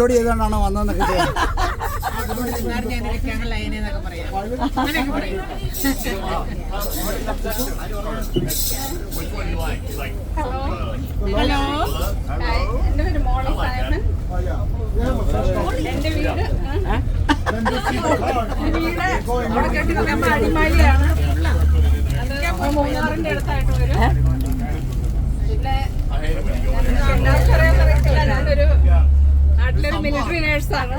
ചെയ്തുകൊണ്ടാണോ വന്നതെന്നൊക്കെ hello, എൻ്റെ പേര് മോളി Simon. എൻ്റെ വീട് അവിടെ കെട്ടിക്കൊണ്ടുമ്പോൾ അടിമാലിയാണ്. അത് മൂന്നാറിൻ്റെ അടുത്തായിട്ട് വരും. പിന്നെ എല്ലാവർക്കും അറിയാത്തറിയത്തില്ല, ഞാനൊരു നാട്ടിലൊരു മിലിറ്ററി നേഴ്സാണ്.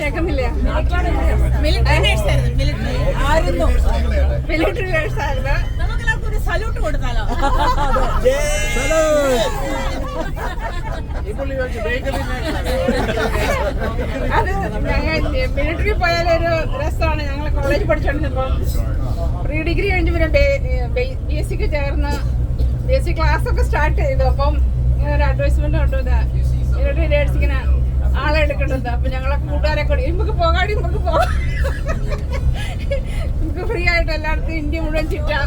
കേൾക്കുന്നില്ല? മിലിറ്ററി നേഴ്സായിരുന്നു. സല്യൂട്ട് കൊടുത്താലോ? അത് മിലിറ്ററി പോയാലൊരു രസമാണ്. ഞങ്ങൾ കോളേജ് പഠിച്ചോണ്ടിരുന്നപ്പം പ്രീ ഡിഗ്രി കഴിഞ്ഞ് പിന്നെ BSc ചേർന്ന് BSc ക്ലാസ് ഒക്കെ സ്റ്റാർട്ട് ചെയ്തു. അപ്പം ഇങ്ങനെ ഒരു അഡ്വൈസ്മെന്റ് കൊണ്ടുവന്ന മിലിറ്ററി നേഴ്സിങ്ങിന് ആളെ എടുക്കേണ്ടത്. അപ്പൊ ഞങ്ങളെ കൂട്ടുകാരൊക്കെ നമുക്ക് പോകാടി, നമുക്ക് പോകാം, നമുക്ക് ഫ്രീ ആയിട്ട് എല്ലായിടത്തും ഇന്ത്യ മുഴുവൻ ചുറ്റാം.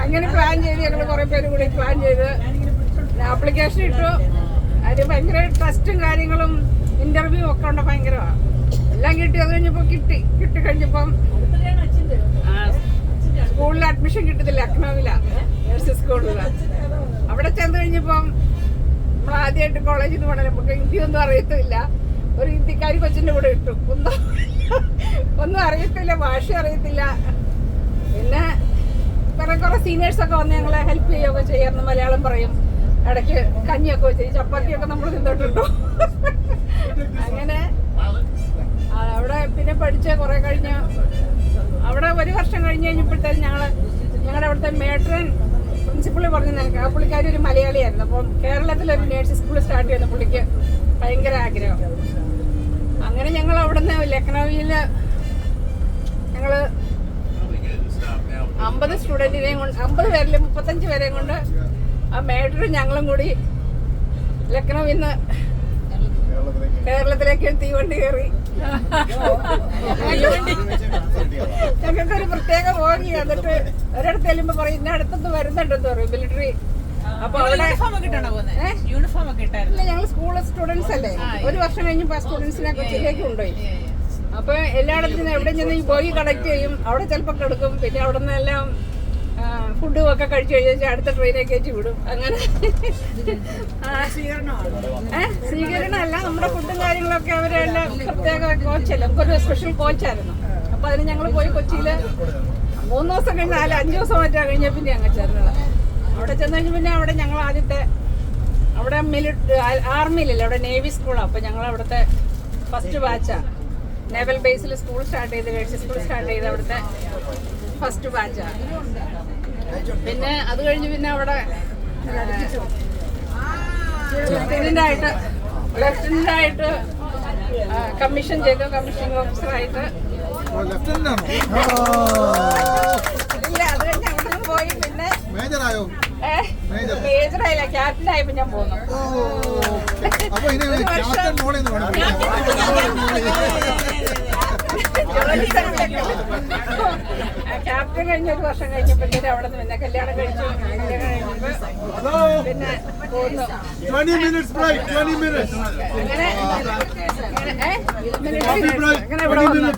അങ്ങനെ പ്ലാൻ ചെയ്ത് ഞങ്ങൾ കുറെ പേര് കൂടി പ്ലാൻ ചെയ്ത് ആപ്ലിക്കേഷൻ ഇട്ടു. അതിന് ഭയങ്കര ടെസ്റ്റും കാര്യങ്ങളും ഇന്റർവ്യൂ ഒക്കെ ഉണ്ട്. ഭയങ്കരമാണ്. എല്ലാം കിട്ടി. അത് കഴിഞ്ഞപ്പോൾ കിട്ടിക്കഴിഞ്ഞപ്പം സ്കൂളിൽ അഡ്മിഷൻ കിട്ടത്തില്ല. ലക്നൌവിലാണ് നഴ്സിംഗ് സ്കൂളിൽ. അവിടെ ചെന്ന് കഴിഞ്ഞപ്പം നമ്മൾ ആദ്യമായിട്ട് കോളേജിൽ നിന്ന് പോകണം. നമുക്ക് ഹിന്ദി ഒന്നും അറിയത്തില്ല. ഒരു ഹിന്ദിക്കാരി കൊച്ചിൻ്റെ കൂടെ ഇട്ടു. ഒന്നും അറിയത്തില്ല, ഭാഷ അറിയത്തില്ല. പിന്നെ കുറെ സീനിയേഴ്സൊക്കെ വന്ന് ഞങ്ങളെ ഹെൽപ്പ് ചെയ്യുകയൊക്കെ ചെയ്യാറുണ്ട്. മലയാളം പറയും, ഇടയ്ക്ക് കഞ്ഞിയൊക്കെ വെച്ച് ചപ്പാത്തിയൊക്കെ നമ്മൾ തിന്നിട്ടുണ്ടോ. അങ്ങനെ അവിടെ പിന്നെ പഠിച്ച് കുറെ കഴിഞ്ഞ് അവിടെ ഒരു വർഷം കഴിഞ്ഞ് കഴിഞ്ഞപ്പോഴത്തേക്കും ഞങ്ങളുടെ അവിടുത്തെ മേട്രൻ പ്രിൻസിപ്പള് പറഞ്ഞു, നിനക്ക് ആ പുള്ളിക്കാരി ഒരു മലയാളിയായിരുന്നു. അപ്പം കേരളത്തിലൊരു നേഴ്സിംഗ് സ്കൂൾ സ്റ്റാർട്ട് ചെയ്യുന്ന പുള്ളിക്ക് ഭയങ്കര ആഗ്രഹം. അങ്ങനെ ഞങ്ങൾ അവിടുന്ന് ലക്നൌവിൽ ഞങ്ങൾ 50 സ്റ്റുഡൻറ്റിനെയും കൊണ്ട് 50 പേരിൽ 35 പേരെയും കൊണ്ട് ആ മേട്രും ഞങ്ങളും കൂടി ലക്നൌവിൽ നിന്ന് കേരളത്തിലേക്ക് തീവണ്ടി കയറി. ഞങ്ങൾക്കൊരു പ്രത്യേക പോകി. എന്നിട്ട് ഒരിടത്ത് ചെല്ലുമ്പോ പറയും ഇന്ന അടുത്തൊന്ന് വരുന്നുണ്ടെന്ന് പറയും മിലിറ്ററി. അപ്പൊ അവിടെ ഇല്ല, ഞങ്ങൾ സ്കൂൾ സ്റ്റുഡൻസ് അല്ലേ. ഒരു വർഷം കഴിഞ്ഞ് സ്റ്റുഡൻസിനെ കൊച്ചിയിലേക്ക് കൊണ്ടുപോയി. അപ്പൊ എല്ലായിടത്തും എവിടെ ചെന്ന് ഈ ബോഗി കണക്ട് ചെയ്യും. അവിടെ ചിലപ്പോൾ കിടക്കും. പിന്നെ അവിടെ നിന്ന് എല്ലാം ഫുഡും ഒക്കെ കഴിച്ചു കഴിഞ്ഞാൽ അടുത്ത ട്രെയിനിലേക്ക് കയറ്റി വിടും. അങ്ങനെ സ്വീകരണമല്ല, നമ്മുടെ ഫുഡും കാര്യങ്ങളൊക്കെ അവരെല്ലാം പ്രത്യേക കോച്ചല്ല. നമുക്കൊരു സ്പെഷ്യൽ കോച്ചായിരുന്നു. അപ്പൊ അതിന് ഞങ്ങൾ പോയി കൊച്ചിയിൽ 3 ദിവസം കഴിഞ്ഞ് 5 ദിവസം മറ്റാ കഴിഞ്ഞ പിന്നെ അങ്ങ് ചേർന്നത്. അവിടെ ചെന്ന് കഴിഞ്ഞ് പിന്നെ അവിടെ ഞങ്ങൾ ആദ്യത്തെ അവിടെ ആർമിയിലല്ലേ, അവിടെ നേവി സ്കൂളാണ്. അപ്പൊ ഞങ്ങൾ അവിടുത്തെ ഫസ്റ്റ് ബാച്ചാണ്. നേവൽ ബേസിൽ സ്കൂൾ സ്റ്റാർട്ട് ചെയ്ത്, നേഴ്സിംഗ് സ്കൂൾ സ്റ്റാർട്ട് ചെയ്ത് അവിടുത്തെ ഫസ്റ്റ് ബാച്ചാണ്. പിന്നെ അത് കഴിഞ്ഞ് പിന്നെ അവിടെ ലെഫ്റ്റനന്റായിട്ട് കമ്മീഷൻ ചെയ്തു. കമ്മീഷനിങ് ഓഫീസറായിട്ട് ഇല്ല, അത് കഴിഞ്ഞ് അവിടെ പോയി. പിന്നെ മേജറായില്ല, ക്യാപ്റ്റനായപ്പോ ഞാൻ പോന്നു. ക്യാപ്റ്റൻ കഴിഞ്ഞ 1 വർഷം കഴിഞ്ഞപ്പോഴത്തേക്ക് അവിടെ നിന്ന് പിന്നെ കല്യാണം കഴിച്ചു. പിന്നെ പോന്നു. അങ്ങനെ ഇവിടെ വന്നു.